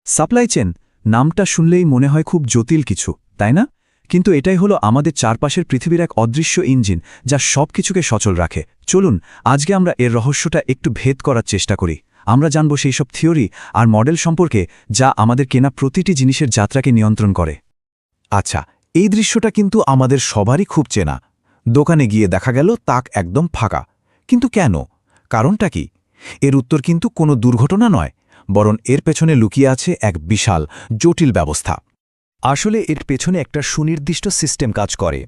Supply chain নামটা শুনলেই মনে হয় খুব জটিল কিছু, তাই না? কিন্তু এটাই হলো আমাদের চারপাশের পৃথিবীর এক অদৃশ্য ইঞ্জিন যা সব কিছুকে সচল রাখে। চলুন আজকে আমরা এর রহস্যটা একটু ভেদ করার চেষ্টা করি। আমরা জানব সেই সব থিওরি আর মডেল সম্পর্কে যা আমাদের কেনা প্রতিটি জিনিসের যাত্রাকে নিয়ন্ত্রণ করে। আচ্ছা, এই দৃশ্যটা কিন্তু আমাদের সবারই খুব চেনা। দোকানে গিয়ে দেখা গেল তাক একদম ফাঁকা। কিন্তু কেন? কারণটা কি? এর উত্তর কিন্তু কোনো দুর্ঘটনা নয়, বরং এর পেছনে লুকিয়ে আছে এক বিশাল, জটিল ব্যবস্থা। আসলে এর পেছনে একটা সুনির্দিষ্ট সিস্টেম কাজ করে।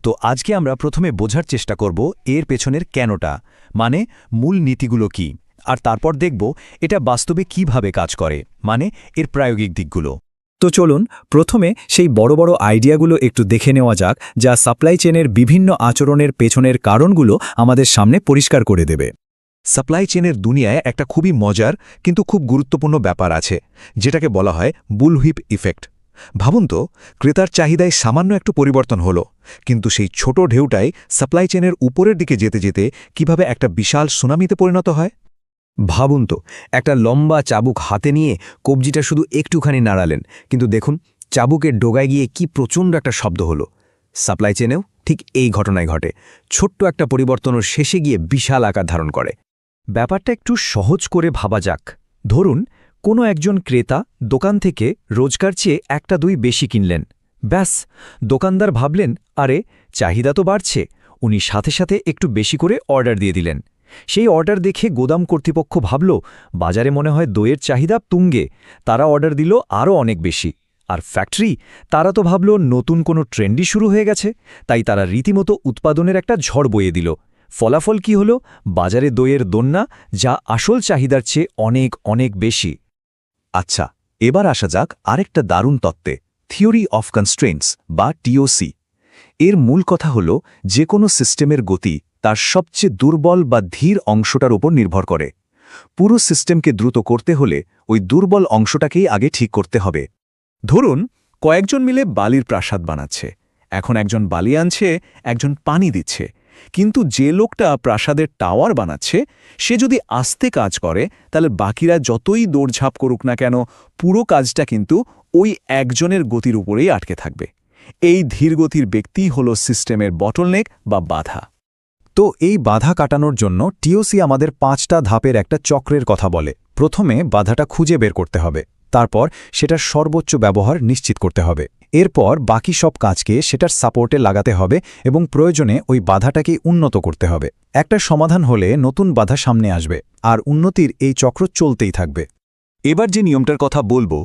তো আজকে আমরা প্রথমে বোঝার চেষ্টা করব এর পেছনের কেনটা, মানে মূল নীতিগুলো কি, আর তারপর দেখব এটা বাস্তবে কিভাবে কাজ করে, মানে এর প্রায়োগিক দিকগুলো। তো চলুন প্রথমে সেই বড় বড় আইডিয়াগুলো একটু দেখে নেওয়া যাক, যা সাপ্লাই চেনের বিভিন্ন আচরণের পেছনের কারণগুলো আমাদের সামনে পরিষ্কার করে দেবে। সাপ্লাই চেনের দুনিয়ায় একটা খুবই মজার কিন্তু খুব গুরুত্বপূর্ণ ব্যাপার আছে, যেটাকে বলা হয় বুলহুইপ ইফেক্ট। ভাবুন তো, ক্রেতার চাহিদায় সামান্য একটু পরিবর্তন হলো, কিন্তু সেই ছোট ঢেউটাই সাপ্লাই চেনের উপরের দিকে যেতে যেতে কিভাবে একটা বিশাল সুনামিতে পরিণত হয়। ভাবুন তো, একটা লম্বা চাবুক হাতে নিয়ে কবজিটা শুধু একটুখানি নাড়ালেন, কিন্তু দেখুন চাবুকের ডোগায় গিয়ে কি প্রচণ্ড একটা শব্দ হলো। সাপ্লাই চেনেও ঠিক এই ঘটনাই ঘটে। ছোট্ট একটা পরিবর্তনের শেষে গিয়ে বিশাল আকার ধারণ করে। ব্যাপারটা একটু সহজ করে ভাবা যাক। ধরুন কোনো একজন ক্রেতা দোকান থেকে রোজকার চেয়ে একটা দুই বেশি কিনলেন। ব্যাস, দোকানদার ভাবলেন, আরে চাহিদা তো বাড়ছে, উনি সাথে সাথে একটু বেশি করে অর্ডার দিয়ে দিলেন। সেই অর্ডার দেখে গোদাম কর্তৃপক্ষ ভাবল, বাজারে মনে হয় দইয়ের চাহিদা তুঙ্গে, তারা অর্ডার দিল আরও অনেক বেশি। আর ফ্যাক্টরি, তারা তো ভাবল নতুন কোনো ট্রেন্ডই শুরু হয়ে গেছে, তাই তারা রীতিমতো উৎপাদনের একটা ঝড় বয়ে দিল। ফলাফল কি হলো? বাজারে দইয়ের দোন্না, যা আসল চাহিদার চেয়ে অনেক অনেক বেশি। আচ্ছা, এবার আসা যাক আরেকটা দারুণ তত্ত্বে, থিওরি অফ কনস্ট্রেন্টস বা টিওসি। এর মূল কথা হল, যে কোনো সিস্টেমের গতি তার সবচেয়ে দুর্বল বা ধীর অংশটার উপর নির্ভর করে। পুরো সিস্টেমকে দ্রুত করতে হলে ওই দুর্বল অংশটাকেই আগে ঠিক করতে হবে। ধরুন কয়েকজন মিলে বালির প্রাসাদ বানাচ্ছে। এখন একজন বালি আনছে, একজন পানি দিচ্ছে। কিন্তু যে লোকটা প্রাসাদের টাওয়ার বানাচ্ছে, সে যদি আস্তে কাজ করে, তাহলে বাকিরা যতই দৌড়ঝাঁপ করুক না কেন, পুরো কাজটা কিন্তু ওই একজনের গতির উপরেই আটকে থাকবে। এই ধীরগতির ব্যক্তিই হল সিস্টেমের বটলনেক বা বাধা। তো এই বাধা কাটানোর জন্য টিওসি আমাদের 5টা ধাপের একটা চক্রের কথা বলে। প্রথমে বাধাটা খুঁজে বের করতে হবে, তারপর সেটার সর্বোচ্চ ব্যবহার নিশ্চিত করতে হবে, এরপর বাকি সব কাজকে সেটার সাপোর্টে লাগাতে হবে এবং প্রয়োজনে ওই বাধাটাকে উন্নত করতে হবে। একটা সমাধান হলে নতুন বাধা সামনে আসবে, আর উন্নতির এই চক্র চলতেই থাকবে। এবার যে নিয়মটার কথা বলবো,